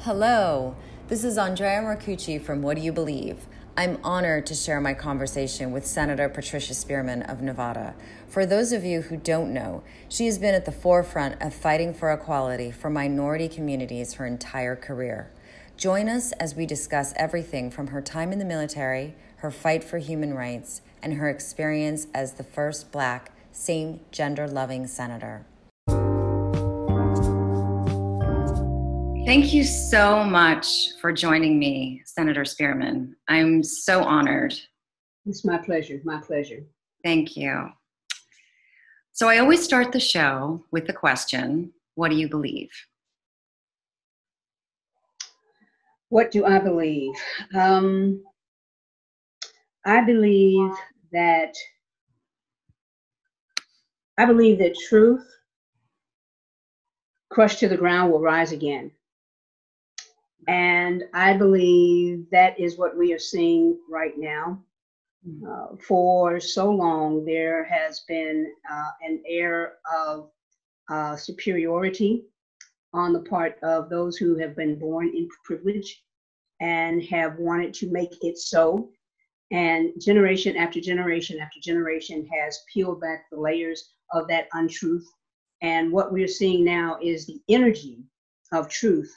Hello, this is Andrea Marcucci from What Do You Believe? I'm honored to share my conversation with Senator Patricia Spearman of Nevada. For those of you who don't know, she has been at the forefront of fighting for equality for minority communities her entire career. Join us as we discuss everything from her time in the military, her fight for human rights, and her experience as the first Black, same gender-loving senator. Thank you so much for joining me, Senator Spearman. I'm so honored. It's my pleasure, my pleasure. Thank you. So I always start the show with the question, what do you believe? What do I believe? I believe that truth crushed to the ground will rise again. And I believe that is what we are seeing right now. For so long, there has been an air of superiority on the part of those who have been born in privilege and have wanted to make it so. And generation after generation after generation has peeled back the layers of that untruth. And what we're seeing now is the energy of truth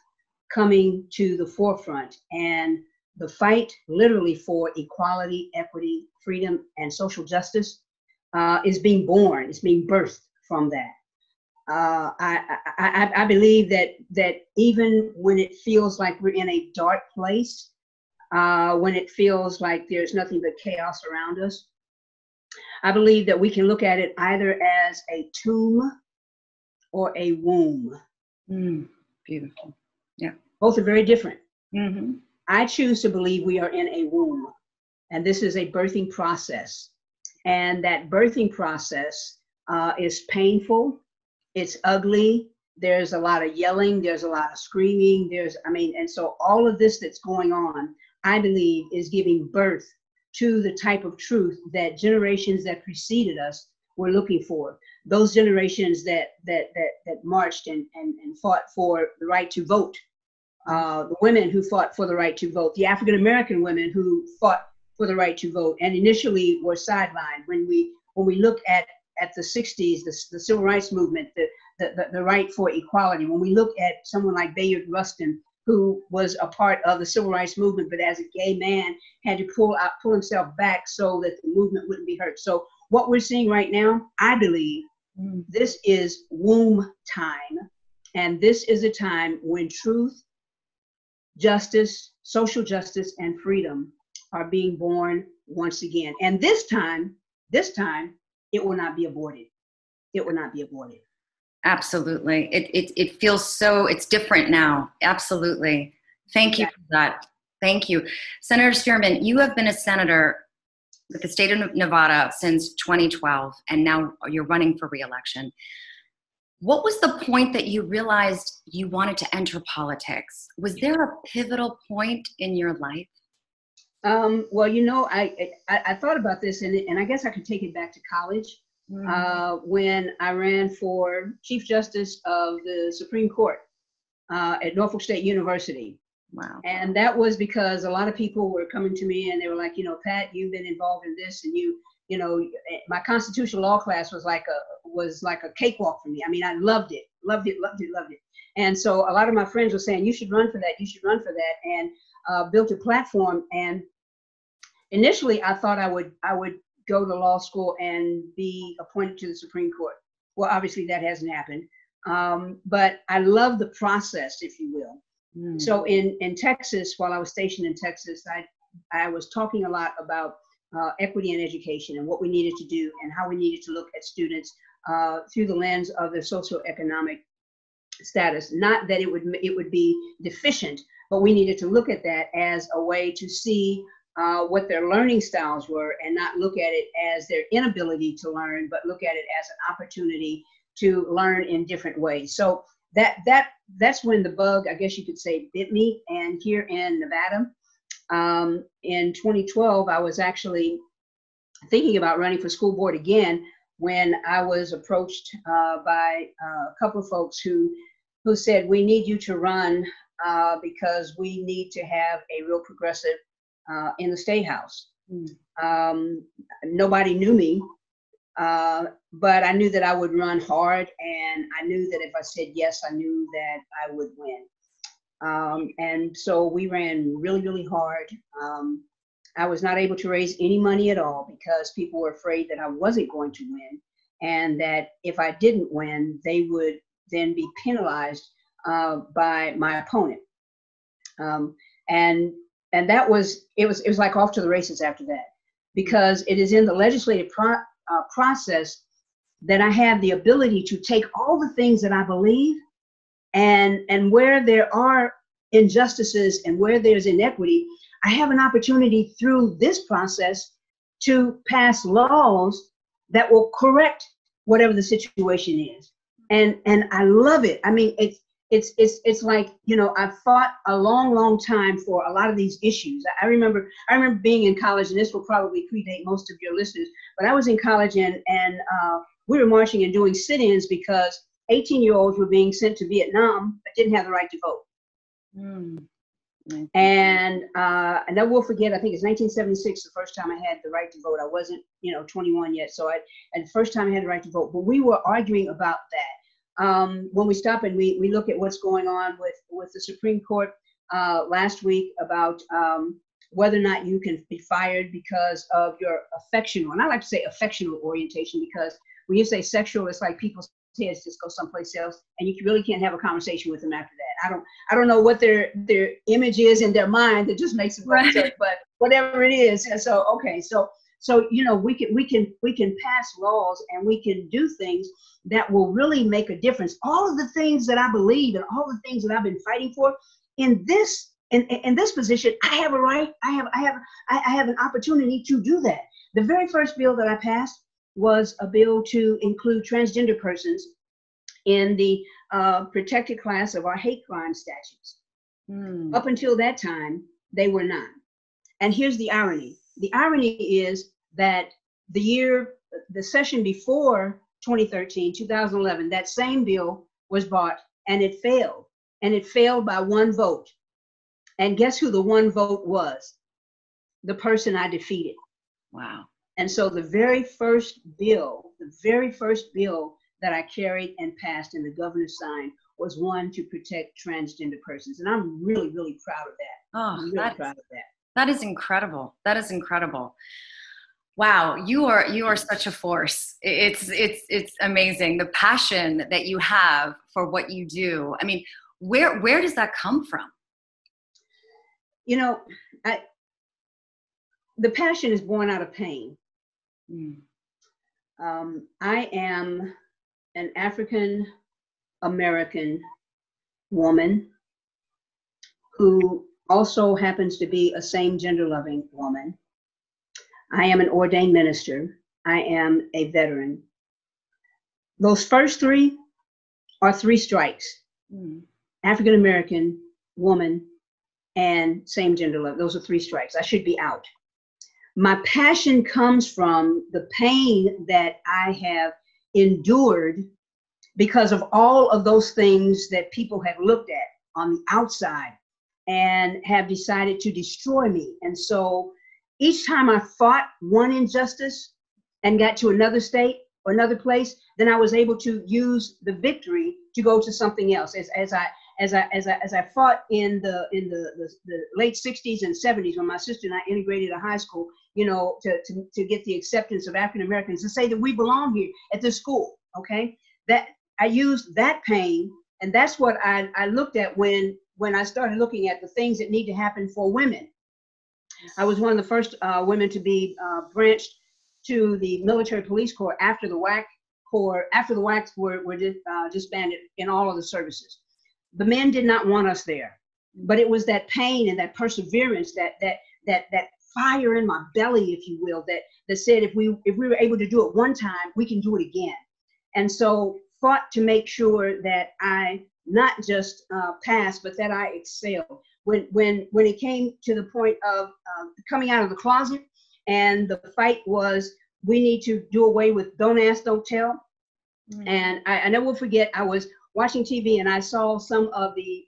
coming to the forefront, and the fight literally for equality, equity, freedom, and social justice is being born, it's being birthed from that. I believe that even when it feels like we're in a dark place, when it feels like there's nothing but chaos around us, I believe that we can look at it either as a tomb or a womb. Beautiful. Yeah. Both are very different. Mm-hmm. I choose to believe we are in a womb, and this is a birthing process. And that birthing process is painful, it's ugly, there's a lot of yelling, there's a lot of screaming, and so all of this that's going on, I believe, is giving birth to the type of truth that generations that preceded us were looking for. Those generations that marched and fought for the right to vote. The women who fought for the right to vote, the African-American women who fought for the right to vote and initially were sidelined. When we look at the 60s, the civil rights movement, the right for equality, when we look at someone like Bayard Rustin, who was a part of the civil rights movement, but as a gay man had to pull himself back so that the movement wouldn't be hurt. So what we're seeing right now, I believe, this is womb time. And this is a time when truth, justice, social justice, and freedom are being born once again. And this time, it will not be aborted. It will not be aborted. Absolutely. It feels so, it's different now. Absolutely. Thank you for that. Thank you. Senator Spearman, you have been a senator with the state of Nevada since 2012, and now you're running for re-election. What was the point that you realized you wanted to enter politics? Was there a pivotal point in your life? Well, you know, I thought about this, and I guess I could take it back to college when I ran for Chief Justice of the Supreme Court at Norfolk State University. Wow. And that was because a lot of people were coming to me and they were like, you know, Pat, you've been involved in this, and you know, my constitutional law class was like a cakewalk for me. I mean, I loved it. And so a lot of my friends were saying, you should run for that, and built a platform. And initially I thought I would go to law school and be appointed to the Supreme Court. Well, obviously that hasn't happened. But I love the process, if you will. So in Texas, while I was stationed in Texas, I was talking a lot about equity in education and what we needed to do and how we needed to look at students through the lens of their socioeconomic status. Not that it would be deficient, but we needed to look at that as a way to see what their learning styles were, and not look at it as their inability to learn, but look at it as an opportunity to learn in different ways. So that's when the bug, I guess you could say, bit me. And here in Nevada, in 2012, I was actually thinking about running for school board again when I was approached by a couple of folks who said, we need you to run because we need to have a real progressive in the State House. Nobody knew me, but I knew that I would run hard, and I knew that if I said yes, I knew that I would win. And so we ran really, really hard. I was not able to raise any money at all because people were afraid that I wasn't going to win, and that if I didn't win, they would then be penalized by my opponent. And that was, it was like off to the races after that, because it is in the legislative process that I have the ability to take all the things that I believe, and where there are injustices and where there's inequity, I have an opportunity through this process to pass laws that will correct whatever the situation is. And I love it. I mean, it's like, you know, I've fought a long time for a lot of these issues. I remember being in college, and this will probably predate most of your listeners, but I was in college, and we were marching and doing sit-ins because 18-year-olds were being sent to Vietnam but didn't have the right to vote. And I will forget, I think it's 1976, the first time I had the right to vote. I wasn't, 21 yet. And the first time I had the right to vote, but we were arguing about that. When we stop and we look at what's going on with the Supreme Court last week about whether or not you can be fired because of your affectional, and I like to say affectional orientation, because when you say sexual, it's like people's heads just go someplace else, and you really can't have a conversation with them after that. I don't know what their image is in their mind that just makes it right. But whatever it is. And so, okay, so we can pass laws, and we can do things that will really make a difference. All of the things that I believe and all the things that I've been fighting for in this position, I have a right. I have an opportunity to do that. The very first bill that I passed was a bill to include transgender persons in the protected class of our hate crime statutes. Up until that time, they were not. And here's the irony. The irony is that the session before 2011, that same bill was brought, and it failed. And it failed by one vote. And guess who the one vote was? The person I defeated. Wow. And so the very first bill that I carried and passed and the governor signed was one to protect transgender persons. And I'm really, really proud of that. Oh, I'm really proud of that. That is incredible. That is incredible. Wow, you are such a force. It's amazing. The passion that you have for what you do. I mean, where does that come from? The passion is born out of pain. I am an African American woman who also happens to be a same gender loving woman. I am an ordained minister. I am a veteran. Those first three are three strikes. African American, woman, and same gender love. Those are three strikes. I should be out. My passion comes from the pain that I have endured because of all of those things that people have looked at on the outside and have decided to destroy me. And so each time I fought one injustice and got to another state or another place, then I was able to use the victory to go to something else. As I fought in the late 60s and 70s, when my sister and I integrated a high school, to get the acceptance of African Americans, to say that we belong here at this school. Okay, that I used that pain, and that's what I looked at when I started looking at the things that need to happen for women. I was one of the first women to be branched to the military police corps after the WAC corps, after the WACs were disbanded in all of the services. The men did not want us there, but it was that pain and that perseverance, that fire in my belly, if you will, that said if we were able to do it one time, we can do it again. And so fought to make sure that I not just passed, but that I excelled. When it came to the point of coming out of the closet, and the fight was, we need to do away with don't ask, don't tell. And I never will forget, I was watching TV and I saw some of the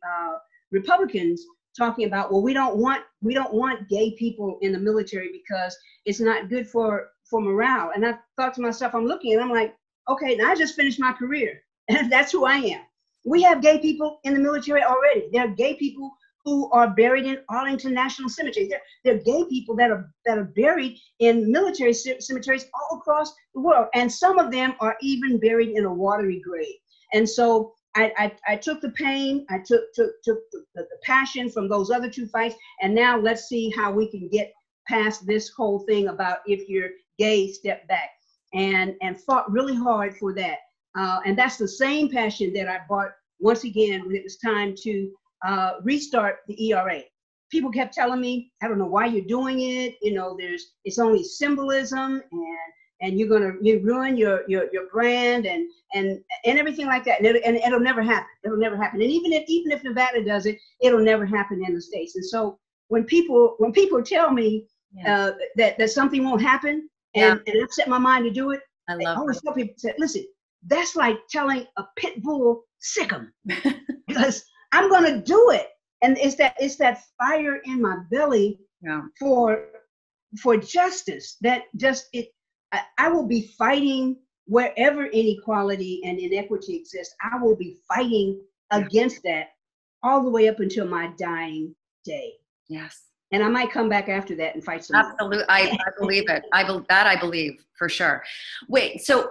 Republicans talking about, well, we don't want gay people in the military because it's not good for morale. And I thought to myself, I'm looking and I'm like, okay, now I just finished my career and that's who I am. We have gay people in the military already. There are gay people who are buried in Arlington National Cemetery. There are gay people that are buried in military cemeteries all across the world. And some of them are even buried in a watery grave. And so I took the pain, I took the passion from those other two fights, and now let's see how we can get past this whole thing about if you're gay, step back, and fought really hard for that. And that's the same passion that I brought once again when it was time to restart the ERA. People kept telling me, I don't know why you're doing it. You know, it's only symbolism, and you ruin your brand and everything like that. And it'll never happen. It'll never happen. And even if Nevada does it, it'll never happen in the States. And so when people tell me that something won't happen, and I've set my mind to do it, I always tell people, listen, that's like telling a pit bull, sick 'em, because I'm gonna do it. And it's that fire in my belly for justice that I will be fighting wherever inequality and inequity exists. I will be fighting against that all the way up until my dying day. Yes. And I might come back after that and fight some more. Absolutely. I believe it. I believe for sure. Wait, so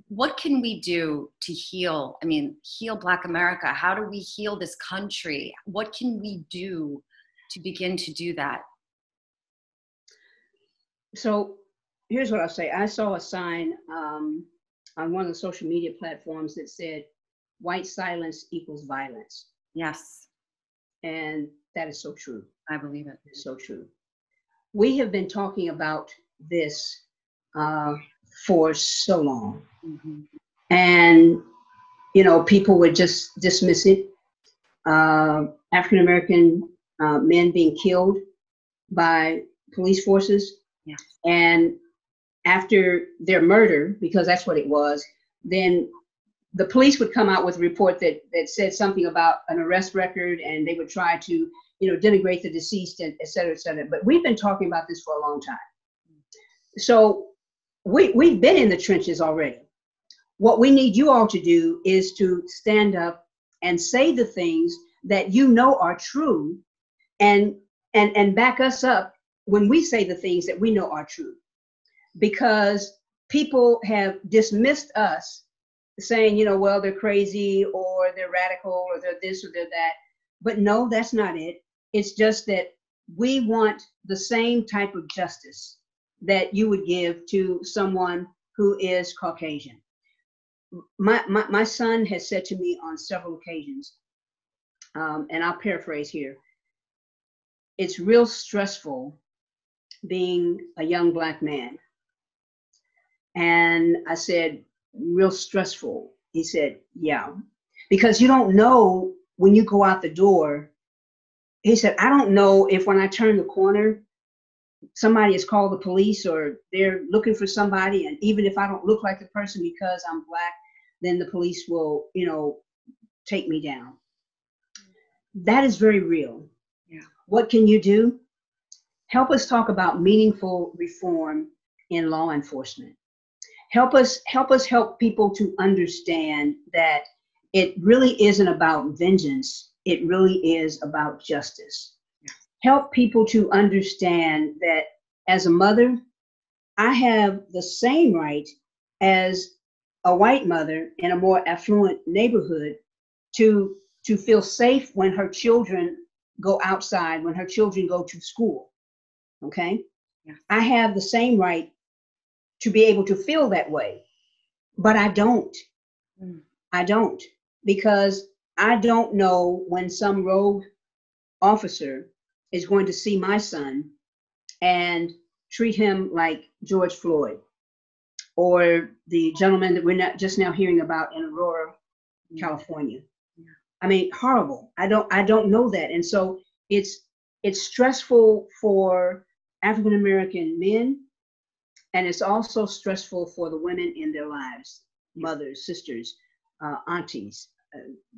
what can we do to heal? I mean, heal Black America. How do we heal this country? What can we do to begin to do that? So here's what I'll say. I saw a sign on one of the social media platforms that said, white silence equals violence. Yes. And that is so true. I believe it. It's so true. We have been talking about this for so long. Mm-hmm. And, you know, people would just dismiss it. African-American men being killed by police forces. Yeah. And after their murder, because that's what it was, then the police would come out with a report that said something about an arrest record, and they would try to, denigrate the deceased, and et cetera, et cetera. But we've been talking about this for a long time. So we've been in the trenches already. What we need you all to do is to stand up and say the things that you know are true, and back us up when we say the things that we know are true. Because people have dismissed us saying, well, they're crazy, or they're radical, or they're this, or they're that. But no, that's not it. It's just that we want the same type of justice that you would give to someone who is Caucasian. My son has said to me on several occasions, and I'll paraphrase here, it's real stressful being a young Black man. And I said, real stressful? He said, yeah, because you don't know when you go out the door. He said, I don't know if when I turn the corner, somebody has called the police or they're looking for somebody. And even if I don't look like the person because I'm Black, then the police will, take me down. That is very real. Yeah. What can you do? Help us talk about meaningful reform in law enforcement. Help us help people to understand that it really isn't about vengeance. It really is about justice. Help people to understand that as a mother, I have the same right as a white mother in a more affluent neighborhood to feel safe when her children go outside, when her children go to school. Okay? Yeah. I have the same right to be able to feel that way, but I don't. I don't, because I don't know when some rogue officer is going to see my son and treat him like George Floyd, or the gentleman that we're not just now hearing about in Aurora, California. Yeah. I mean, horrible. I don't know that. And so it's stressful for African American men, and it's also stressful for the women in their lives, mothers, sisters, aunties,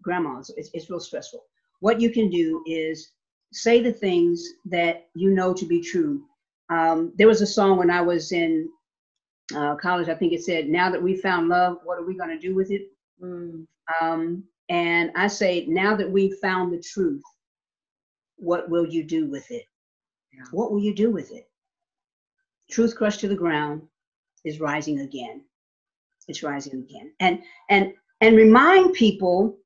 grandmas. It's real stressful. what you can do is say the things that you know to be true. There was a song when I was in college, I think it said, "Now that we found love, what are we going to do with it?" And I say, now that we've found the truth, what will you do with it? Yeah. What will you do with it? Truth crushed to the ground is rising again. It's rising again. And remind people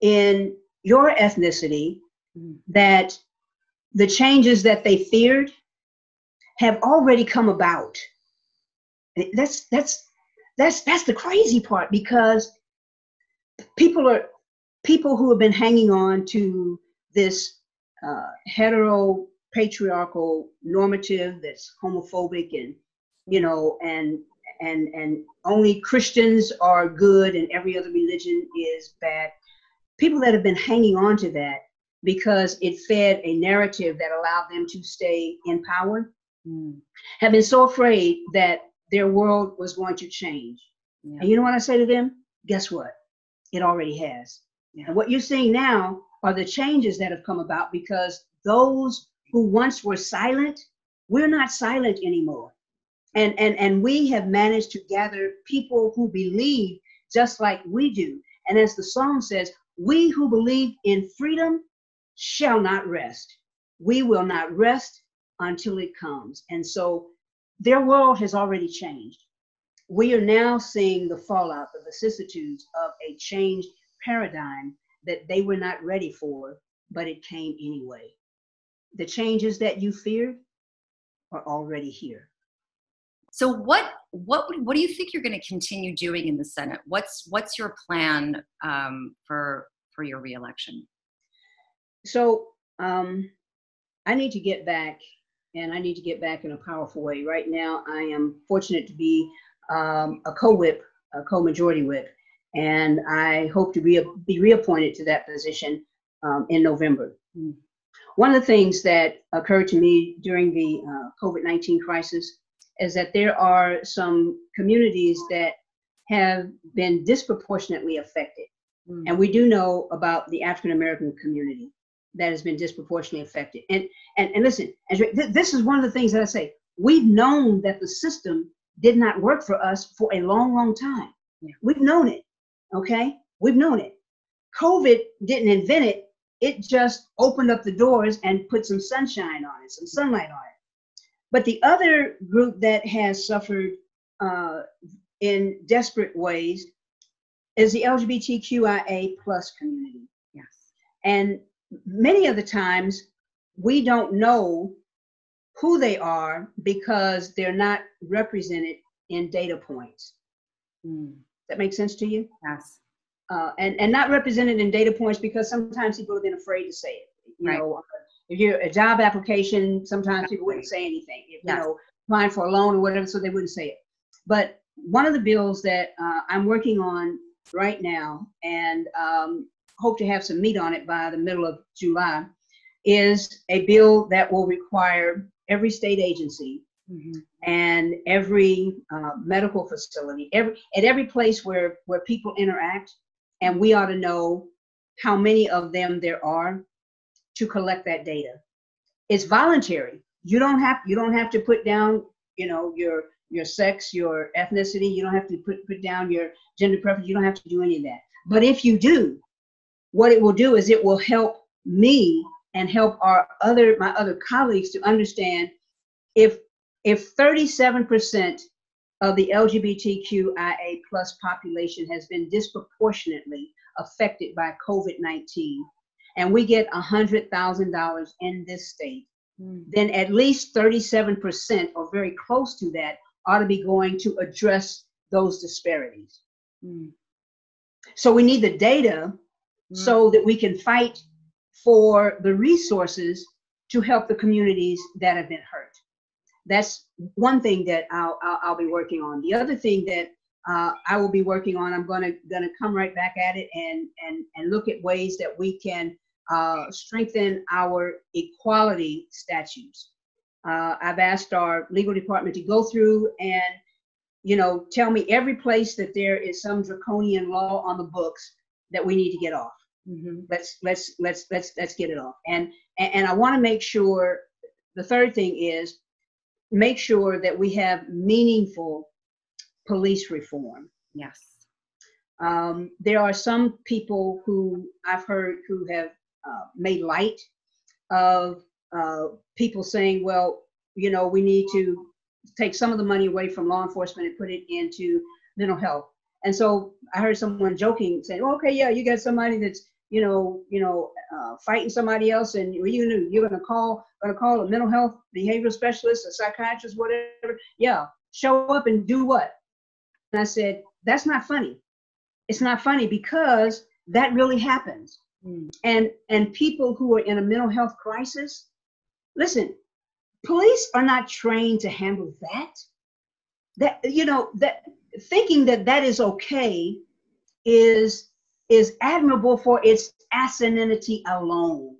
in your ethnicity that the changes that they feared have already come about. That's the crazy part, because people who have been hanging on to this hetero patriarchal normative that's homophobic and and only Christians are good and every other religion is bad. People that have been hanging on to that because it fed a narrative that allowed them to stay in power have been so afraid that their world was going to change. Yeah. And you know what I say to them? Guess what? It already has. Yeah. And what you're seeing now are the changes that have come about because those who once were silent, we're not silent anymore. And we have managed to gather people who believe just like we do. And as the song says, we who believe in freedom shall not rest. We will not rest until it comes. And so their world has already changed. We are now seeing the fallout, the vicissitudes of a changed paradigm that they were not ready for, but it came anyway. The changes that you feared are already here. So what do you think you're going to continue doing in the Senate? What's your plan for your reelection? So I need to get back, and I need to get back in a powerful way. Right now, I am fortunate to be a co-whip, a co-majority whip, and I hope to be reappointed to that position in November. One of the things that occurred to me during the COVID-19 crisis is that there are some communities that have been disproportionately affected. And we do know about the African-American community that has been disproportionately affected. And listen, this is one of the things that I say, we've known that the system did not work for us for a long, long time. Yeah. We've known it, okay? We've known it. COVID didn't invent it. It just opened up the doors and put some sunshine on it, some sunlight on it. But the other group that has suffered in desperate ways is the LGBTQIA+ community. Yes. And many of the times we don't know who they are because they're not represented in data points. That makes sense to you? Yes. And not represented in data points because sometimes people have been afraid to say it. You know, if you're a job application, sometimes people wouldn't say anything. If, you know, applying for a loan or whatever, so they wouldn't say it. But one of the bills that I'm working on right now and hope to have some meat on it by the middle of July is a bill that will require every state agency and every medical facility, at every place where people interact, and we ought to know how many of them there are to collect that data. It's voluntary. You don't have to put down, you know, your sex, your ethnicity. You don't have to put down your gender preference. You don't have to do any of that. But if you do, what it will do is it will help me and help my other colleagues to understand if 37% of the LGBTQIA+ population has been disproportionately affected by COVID-19, and we get $100,000 in this state, then at least 37% or very close to that ought to be going to address those disparities. So we need the data so that we can fight for the resources to help the communities that have been hurt. That's one thing that I'll be working on. The other thing that I will be working on, I'm gonna come right back at it and look at ways that we can strengthen our equality statutes. I've asked our legal department to go through and, you know, tell me every place that there is some draconian law on the books that we need to get off. Let's get it off. And I want to make sure, the third thing is make sure that we have meaningful police reform. Yes. There are some people who I've heard who have made light of people saying, well, you know, we need to take some of the money away from law enforcement and put it into mental health. And so I heard someone joking saying, well, okay, yeah, you got somebody that's, fighting somebody else, and you're going to call a mental health behavioral specialist, a psychiatrist, whatever. Yeah, show up and do what? And I said, that's not funny. It's not funny, because that really happens. And people who are in a mental health crisis, listen, police are not trained to handle that. That thinking that is okay is admirable for its asininity alone.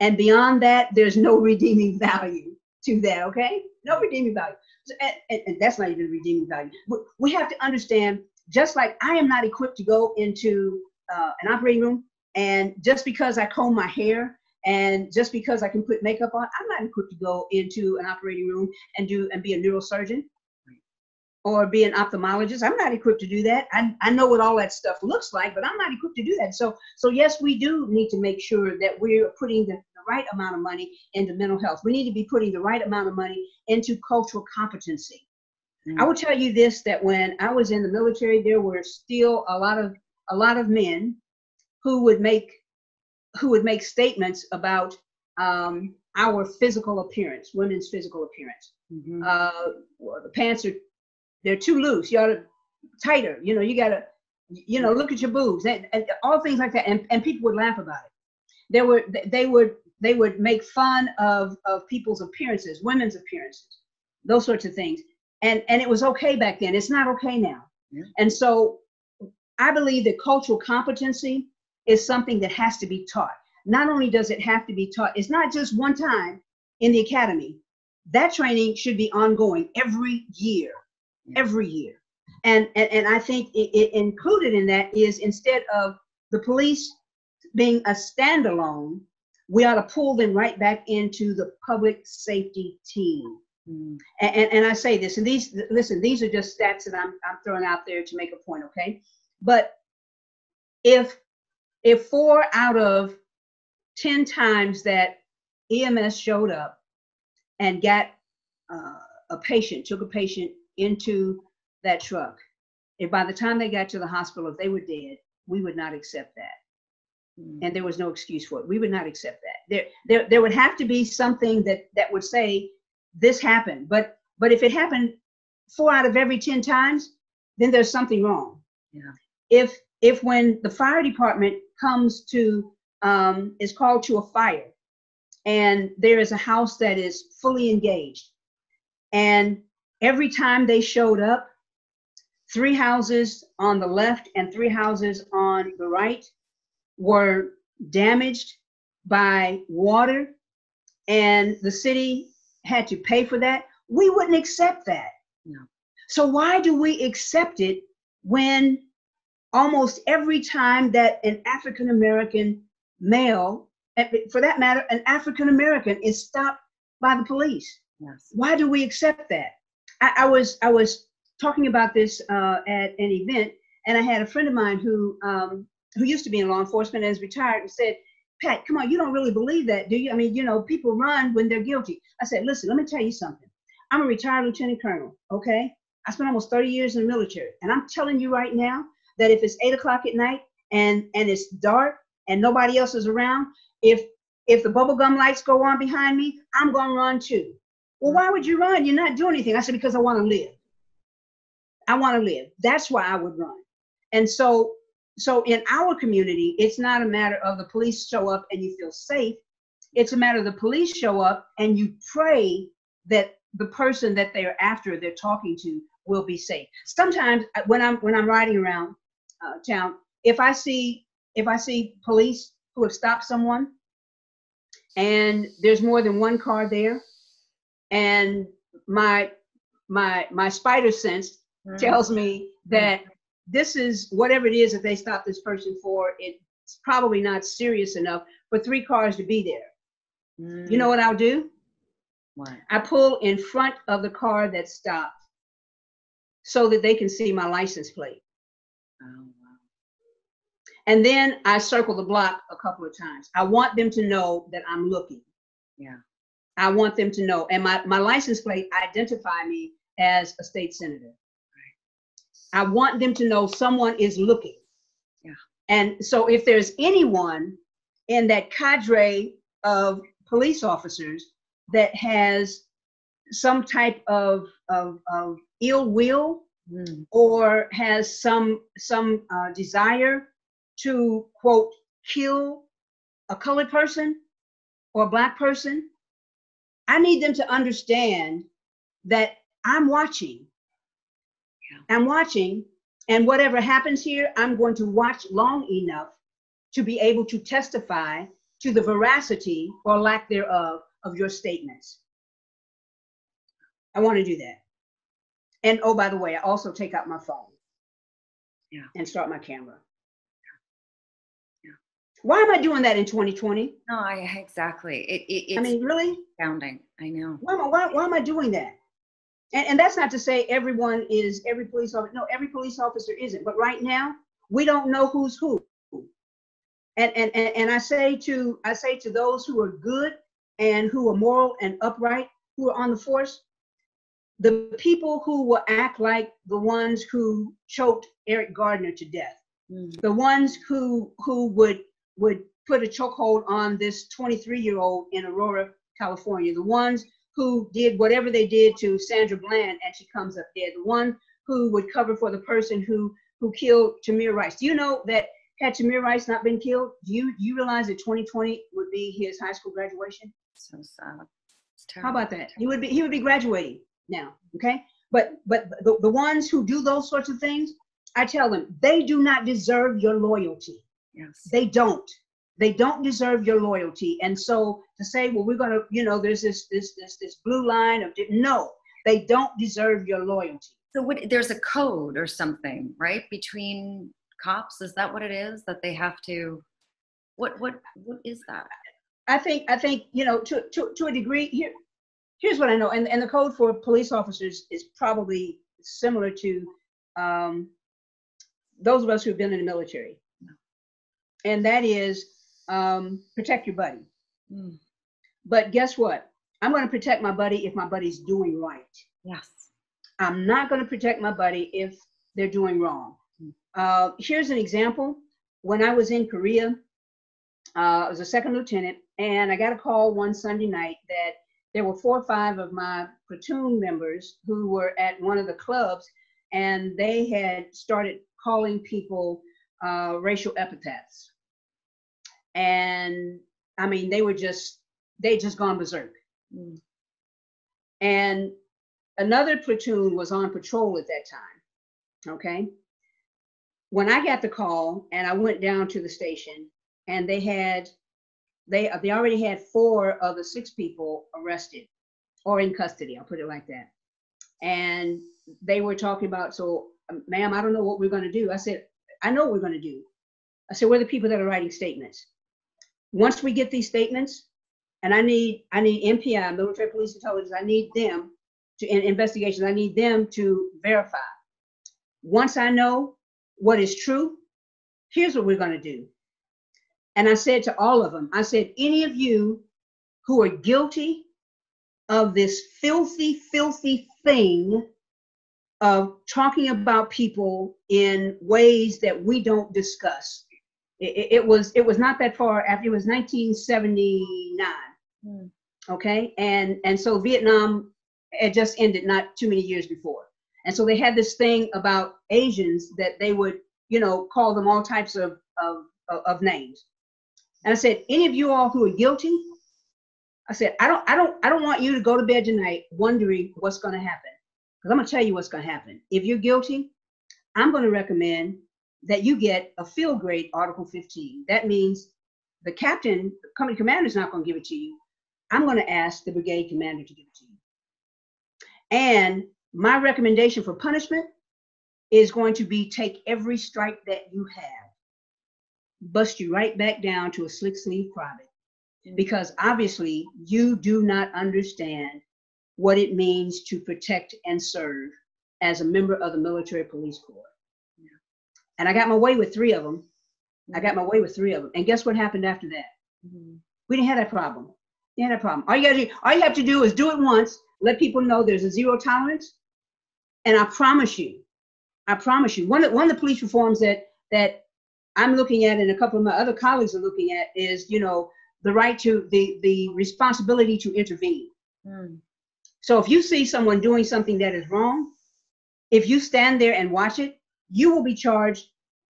And beyond that, there's no redeeming value to that, okay? No redeeming value. And that's not even redeeming value. We have to understand, just like I am not equipped to go into an operating room, and just because I comb my hair and just because I can put makeup on, I'm not equipped to go into an operating room and be a neurosurgeon or be an ophthalmologist. I'm not equipped to do that. I know what all that stuff looks like, but I'm not equipped to do that. So yes, we do need to make sure that we're putting the right amount of money into mental health. We need to be putting the right amount of money into cultural competency. I will tell you this, that when I was in the military, there were still a lot of men who would make statements about our physical appearance, women's physical appearance. Well, the pants they're too loose. You ought to tighter. You gotta, look at your boobs, and all things like that. And people would laugh about it. They would make fun of people's appearances, women's appearances, those sorts of things. And it was okay back then. It's not okay now. Yeah. And so I believe that cultural competency is something that has to be taught. Not only does it have to be taught, it's not just one time in the academy. That training should be ongoing every year. Every year. And I think it included in that is, instead of the police being a standalone, we ought to pull them right back into the public safety team. And I say this, and these are just stats that I'm throwing out there to make a point, okay? But if 4 out of 10 times that EMS showed up and got took a patient into that truck, if by the time they got to the hospital, if they were dead, we would not accept that. And there was no excuse for it. We would not accept that. There would have to be something that would say this happened. But if it happened 4 out of every 10 times, then there's something wrong. Yeah. If when the fire department comes to is called to a fire, and there is a house that is fully engaged, and every time they showed up, 3 houses on the left and 3 houses on the right were damaged by water, and the city had to pay for that, we wouldn't accept that. No. So why do we accept it when almost every time that an African-American male, for that matter, an African-American, is stopped by the police? Yes. Why do we accept that? I was talking about this at an event, and I had a friend of mine who used to be in law enforcement and is retired, and said, Pat, come on, you don't really believe that, do you? I mean, people run when they're guilty. I said, listen, let me tell you something. I'm a retired lieutenant colonel, okay? I spent almost 30 years in the military, and I'm telling you right now that if it's 8 o'clock at night and it's dark and nobody else is around, if the bubblegum lights go on behind me, I'm gonna run too. Well, why would you run? You're not doing anything. I said, because I want to live. I want to live. That's why I would run. And so in our community, it's not a matter of the police show up and you feel safe. It's a matter of the police show up and you pray that the person that they're after, they're talking to, will be safe. Sometimes when I'm riding around town, if I see police who have stopped someone and there's more than one car there, and my spider sense tells me that this is whatever it is that they stopped this person for, it's probably not serious enough for 3 cars to be there. Mm. You know what I'll do? What? I pull in front of the car that stopped so that they can see my license plate. Oh, wow. And then I circle the block a couple of times. I want them to know that I'm looking. Yeah. I want them to know. And my license plate identify me as a state senator. Right. I want them to know someone is looking. Yeah. And so if there's anyone in that cadre of police officers that has some type of ill will or has some desire to, quote, kill a colored person or a Black person, I need them to understand that I'm watching. Yeah. I'm watching, and whatever happens here, I'm going to watch long enough to be able to testify to the veracity or lack thereof of your statements. I want to do that. And oh, by the way, I also take out my phone. Yeah. And start my camera. Yeah. Why am I doing that in 2020? No, exactly. It's, I mean, really? Astounding. I know. Why am I doing that? And that's not to say every police officer. No, every police officer isn't. But right now, we don't know who's who. And I say to those who are good and who are moral and upright, who are on the force, the people who will act like the ones who choked Eric Gardner to death, the ones who would put a chokehold on this 23-year-old in Aurora, California, the ones who did whatever they did to Sandra Bland and she comes up dead, the one who would cover for the person who killed Tamir Rice. Do you know that had Tamir Rice not been killed, do you realize that 2020 would be his high school graduation? So sad. It's terrible. How about that? He would be graduating now, okay? But the ones who do those sorts of things, I tell them, they do not deserve your loyalty. Yes. They don't. They don't deserve your loyalty. And so to say, well, we're gonna, there's this blue line of, no, they don't deserve your loyalty. So there's a code or something, right, between cops? Is that what it is, that they have to? What is that? I think to a degree. Here's what I know, and the code for police officers is probably similar to those of us who have been in the military, and that is protect your buddy. But guess what? I'm going to protect my buddy if my buddy's doing right. Yes. I'm not going to protect my buddy if they're doing wrong. Here's an example. When I was in Korea, I was a second lieutenant, and I got a call one Sunday night that there were 4 or 5 of my platoon members who were at one of the clubs, and they had started calling people racial epithets. And I mean, they'd just gone berserk. And another platoon was on patrol at that time, okay? When I got the call and I went down to the station, and they already had 4 of the 6 people arrested or in custody, I'll put it like that. And they were talking about, so ma'am, I don't know what we're gonna do. I said, I know what we're gonna do. I said, we're the people that are writing statements. Once we get these statements, and I need MPI, military police intelligence, I need them to, in investigations, I need them to verify. Once I know what is true, here's what we're gonna do. And I said to all of them, I said, any of you who are guilty of this filthy, filthy thing of talking about people in ways that we don't discuss. It was not that far after, it was 1979. Okay, and so Vietnam had just ended not too many years before. And so they had this thing about Asians that they would, call them all types of names. And I said, any of you all who are guilty, I said, I don't want you to go to bed tonight wondering what's going to happen. Because I'm going to tell you what's going to happen. If you're guilty, I'm going to recommend that you get a field grade Article 15. That means the captain, the company commander is not going to give it to you. I'm going to ask the brigade commander to give it to you. And my recommendation for punishment is going to be take every strike that you have. bust you right back down to a slick sleeve private, because obviously you do not understand what it means to protect and serve as a member of the military police corps. Yeah. And I got my way with 3 of them. I got my way with 3 of them. And guess what happened after that? We didn't have that problem. You had a problem. All you have to do is do it once, let people know there's a zero tolerance. And I promise you, one of the police reforms that I'm looking at and a couple of my other colleagues are looking at is, you know, the right to the responsibility to intervene. So if you see someone doing something that is wrong, if you stand there and watch it, you will be charged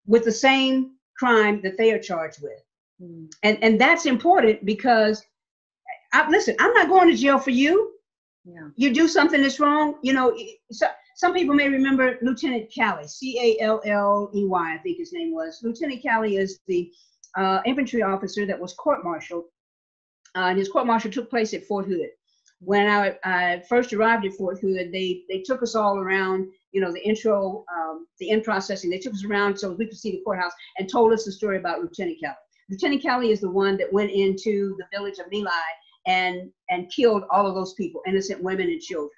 with the same crime that they are charged with. And that's important because, listen, I'm not going to jail for you. Yeah. You do something that's wrong. You know, some people may remember Lieutenant Calley, Calley, I think his name was. Lieutenant Calley is the infantry officer that was court-martialed. And his court-martial took place at Fort Hood. When I first arrived at Fort Hood, they took us all around, you know, the end processing. They took us around so we could see the courthouse and told us the story about Lieutenant Calley. Lieutenant Calley is the one that went into the village of My Lai and killed all of those people, innocent women and children.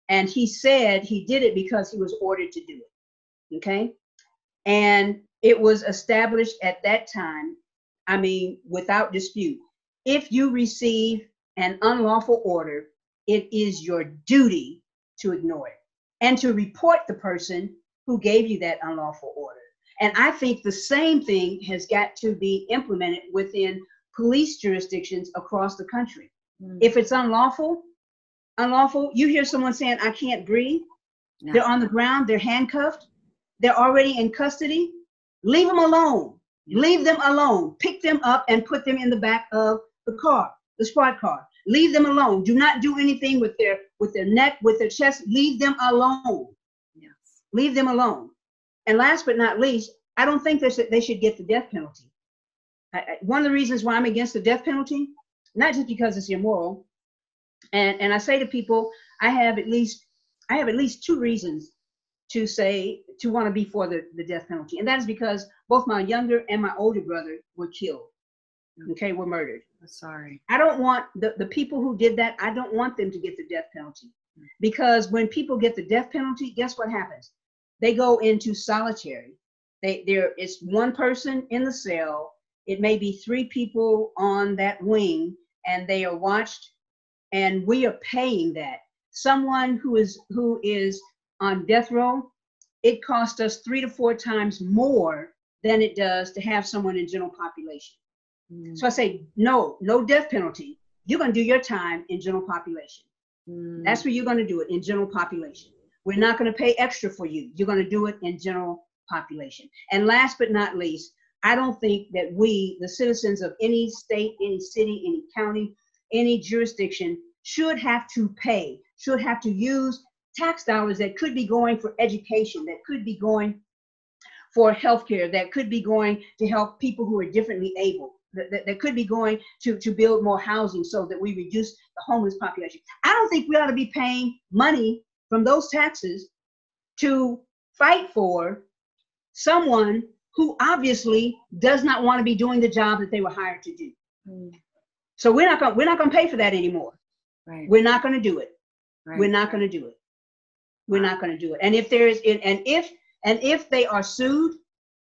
And he said he did it because he was ordered to do it. Okay. And it was established at that time, I mean, without dispute, if you receive an unlawful order, it is your duty to ignore it and to report the person who gave you that unlawful order. And I think the same thing has got to be implemented within police jurisdictions across the country. If it's unlawful, you hear someone saying, I can't breathe. No. They're on the ground, they're handcuffed, they're already in custody. Leave them alone. Leave them alone. Pick them up and put them in the back of the car, the squad car. Leave them alone. Do not do anything with their neck, with their chest. Leave them alone. Yes. Leave them alone. And last but not least, I don't think they should get the death penalty. One of the reasons why I'm against the death penalty, not just because it's immoral, and I say to people, I have at least 2 reasons to want to be for the death penalty. And that is because both my younger and my older brother were killed. Okay, were murdered. I'm sorry. I don't want the people who did that, I don't want them to get the death penalty. Because when people get the death penalty, guess what happens? They go into solitary. It's one person in the cell. It may be 3 people on that wing, and they are watched, and we are paying that. Someone who is on death row, it costs us 3 to 4 times more than it does to have someone in general population. So I say, no death penalty. You're going to do your time in general population. That's where you're going to do it, in general population. We're not going to pay extra for you. You're going to do it in general population. And last but not least, I don't think that we, the citizens of any state, any city, any county, any jurisdiction, should have to use tax dollars that could be going for education, that could be going for healthcare, that could be going to help people who are differently able, that could be going to build more housing so that we reduce the homeless population. I don't think we ought to be paying money from those taxes to fight for someone who obviously does not want to be doing the job that they were hired to do. So we're not going to pay for that anymore. Right. We're not going to do it. Right. We're not going to do it. We're not going to do it. And if they are sued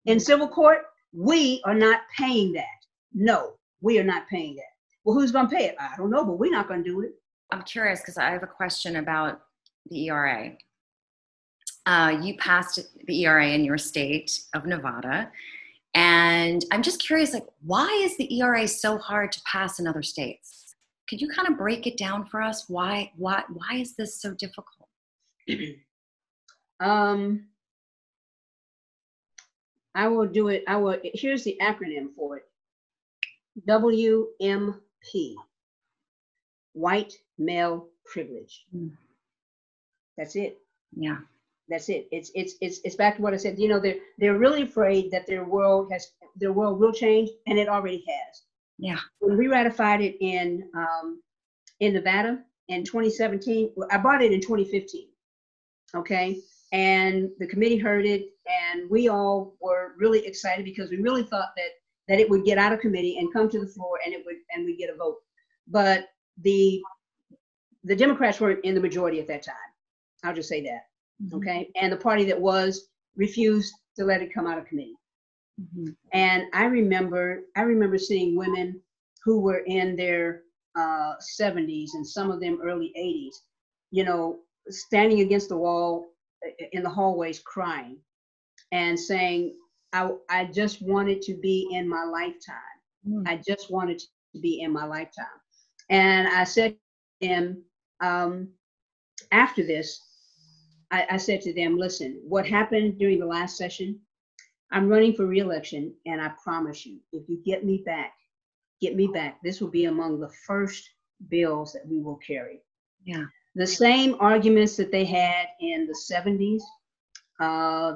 in civil court, we are not paying that. No, we are not paying that. Well, who's going to pay it? I don't know, but we're not going to do it. I'm curious because I have a question about the ERA. You passed the ERA in your state of Nevada. And I'm just curious, like, why is the ERA so hard to pass in other states? Could you kind of break it down for us? Why is this so difficult? I will do it. Here's the acronym for it. WMP, white male privilege. That's it. Yeah. That's it. It's back to what I said. You know, they're really afraid that their world will change, and it already has. Yeah. When we ratified it in Nevada in 2017, I bought it in 2015. Okay. And the committee heard it, and we all were really excited because we really thought that it would get out of committee and come to the floor, and we'd get a vote. But the Democrats weren't in the majority at that time. I'll just say that. Mm-hmm. Okay. And the party that was refused to let it come out of committee. Mm-hmm. And I remember seeing women who were in their 70s and some of them early 80s, you know, standing against the wall in the hallways crying and saying, I just wanted to be in my lifetime. Mm. I just wanted to be in my lifetime. And I said to them, after this, I said to them, listen, what happened during the last session, I'm running for re-election, and I promise you, if you get me back, this will be among the first bills that we will carry. Yeah. The same arguments that they had in the 70s,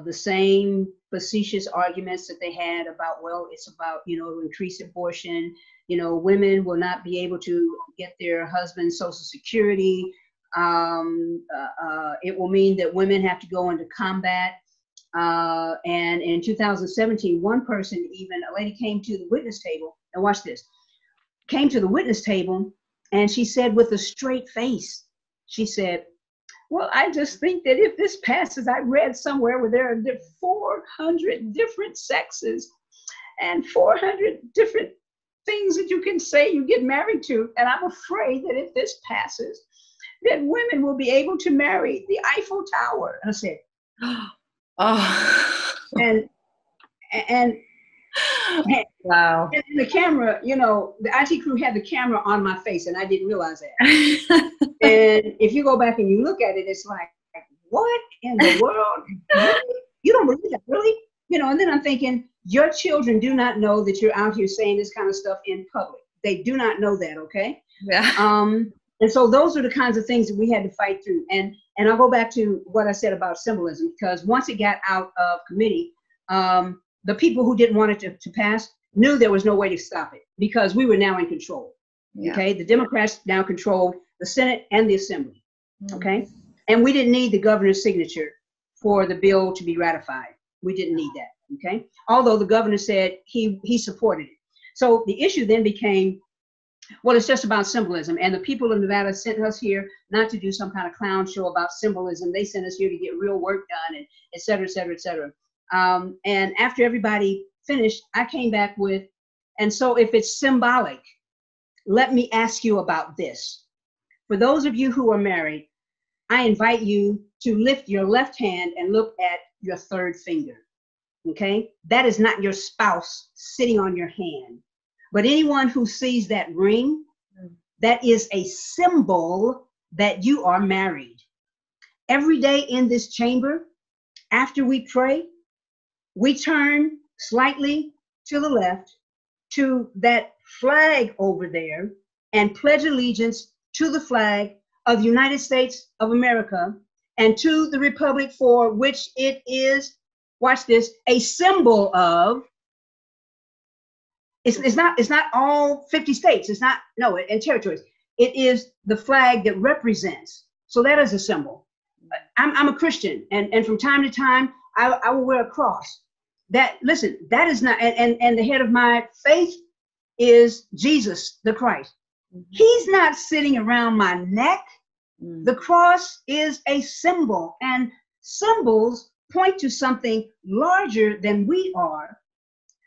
the same facetious arguments that they had about, well, it's about, you know, increased abortion, you know, women will not be able to get their husband's Social Security. It will mean that women have to go into combat. And in 2017, one person, even a lady, came to the witness table, and watch this, came to the witness table, and she said with a straight face, she said, well, I just think that if this passes, I read somewhere where there are 400 different sexes and 400 different things that you can say you get married to. And I'm afraid that if this passes, then women will be able to marry the Eiffel Tower. And I said, oh. And wow. And the camera, you know, the IT crew had the camera on my face, and I didn't realize that. And if you go back and you look at it, it's like, what in the world? Really? You don't believe that, really? You know, and then I'm thinking, your children do not know that you're out here saying this kind of stuff in public. They do not know that, okay? Yeah. And so those are the kinds of things that we had to fight through. And I'll go back to what I said about symbolism, because once it got out of committee, the people who didn't want it to pass knew there was no way to stop it, because we were now in control. Yeah. Okay, the Democrats now controlled the Senate and the Assembly. Mm-hmm. Okay, and we didn't need the governor's signature for the bill to be ratified. We didn't need that. Okay, although the governor said he supported it. So the issue then became, well, it's just about symbolism. And the people of Nevada sent us here not to do some kind of clown show about symbolism. They sent us here to get real work done, and et cetera, et cetera, et cetera. And after everybody finished, I came back with, and so if it's symbolic, let me ask you about this. For those of you who are married, I invite you to lift your left hand and look at your third finger. Okay? That is not your spouse sitting on your hand. But anyone who sees that ring, that is a symbol that you are married. Every day in this chamber, after we pray, we turn slightly to the left to that flag over there and pledge allegiance to the flag of the United States of America and to the republic for which it is, watch this, a symbol of. It's not all 50 states. It's not, no, and territories. It is the flag that represents. So that is a symbol. I'm a Christian, and from time to time, I will wear a cross. That, listen, that is not, and the head of my faith is Jesus the Christ. Mm-hmm. He's not sitting around my neck. Mm-hmm. The cross is a symbol, and symbols point to something larger than we are,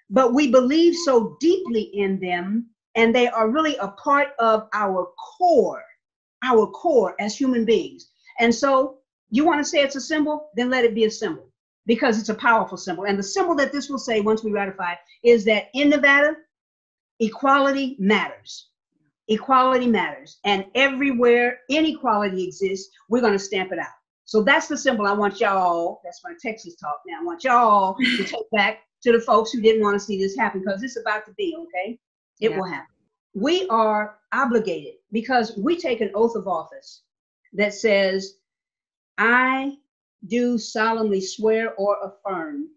but we believe so deeply in them, and they are really a part of our core as human beings. And so you want to say it's a symbol, then let it be a symbol, because it's a powerful symbol. And the symbol that this will say once we ratify is that in Nevada, equality matters. Equality matters. And everywhere inequality exists, we're going to stamp it out. So that's the symbol I want y'all, that's my Texas talk now, I want y'all to take back to the folks who didn't want to see this happen, because it's about to be, okay? It will happen. We are obligated, because we take an oath of office that says, I do solemnly swear or affirm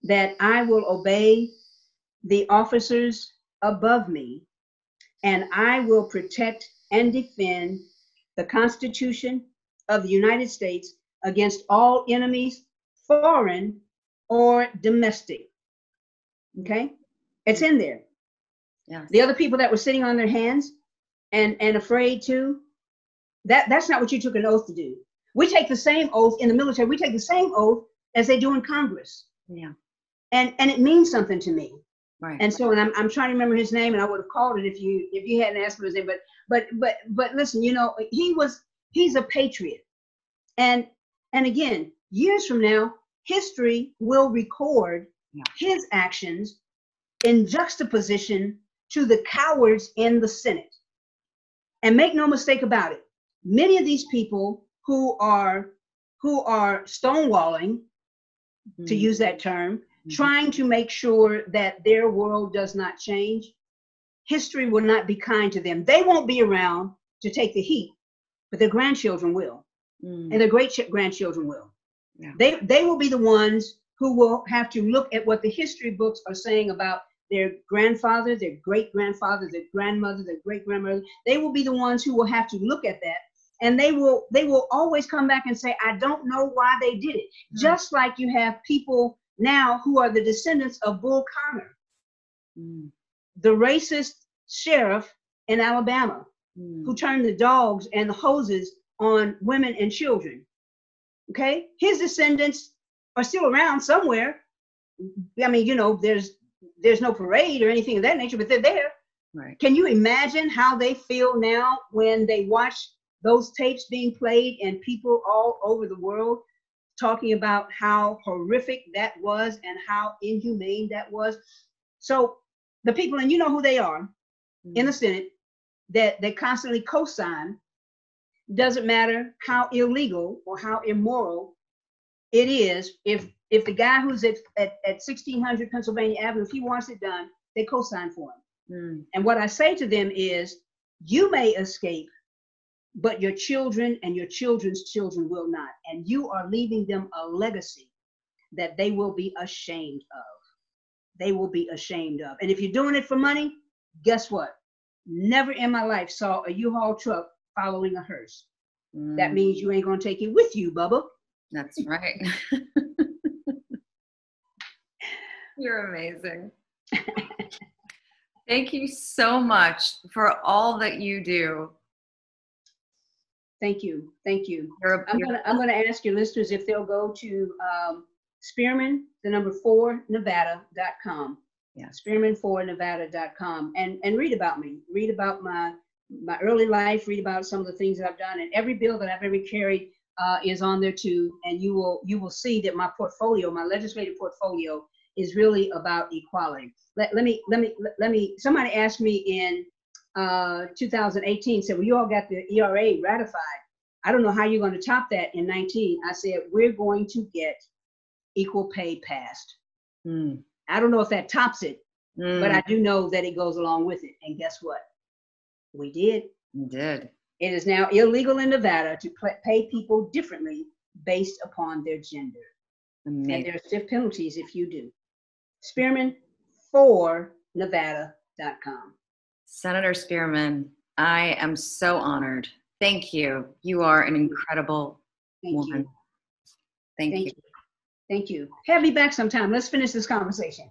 that I will obey the officers above me, and I will protect and defend the Constitution of the United States against all enemies, foreign or domestic. Okay? It's in there. Yeah. The other people that were sitting on their hands and afraid to, that's not what you took an oath to do. We take the same oath in the military. We take the same oath as they do in Congress. Yeah. And it means something to me. Right. And so, and I'm trying to remember his name, and I would have called it if you hadn't asked for his name. But listen, you know, he's a patriot. And again, years from now, history will record his actions in juxtaposition to the cowards in the Senate. And make no mistake about it, many of these people who are stonewalling, to use that term, trying to make sure that their world does not change, history will not be kind to them. They won't be around to take the heat, but their grandchildren will, and their great-grandchildren will. Yeah. They will be the ones who will have to look at what the history books are saying about their grandfather, their great-grandfather, their grandmother, their great-grandmother. They will be the ones who will have to look at that, and they will always come back and say, I don't know why they did it. Just like you have people now who are the descendants of Bull Connor, the racist sheriff in Alabama, who turned the dogs and the hoses on women and children. Okay, his descendants are still around somewhere. I mean, you know, there's no parade or anything of that nature, but they're there. Right. Can you imagine how they feel now when they watch those tapes being played and people all over the world talking about how horrific that was and how inhumane that was? So the people, and you know who they are in the Senate, that they constantly co-sign, doesn't matter how illegal or how immoral it is. If the guy who's at 1600 Pennsylvania Avenue, if he wants it done, they co-sign for him. And what I say to them is, you may escape, but your children and your children's children will not. And you are leaving them a legacy that they will be ashamed of. They will be ashamed of. And if you're doing it for money, guess what? Never in my life saw a U-Haul truck following a hearse. That means you ain't gonna take it with you, Bubba. That's right. You're amazing. Thank you so much for all that you do. Thank you. Thank you. I'm gonna ask your listeners if they'll go to Spearman, 4Nevada.com. Yeah. Spearman4Nevada.com and read about me. Read about my early life. Read about some of the things that I've done, and every bill that I've ever carried is on there too. And you will see that my portfolio, my legislative portfolio, is really about equality. Let me. Somebody asked me in 2018, said, well, you all got the ERA ratified. I don't know how you're going to top that in 19. I said, we're going to get equal pay passed. I don't know if that tops it, but I do know that it goes along with it. And guess what? We did. You did. It is now illegal in Nevada to pay people differently based upon their gender. Amazing. And there are stiff penalties if you do. Spearman4Nevada.com. Senator Spearman, I am so honored. Thank you. You are an incredible woman. Thank you. Thank you. Have me back sometime. Let's finish this conversation.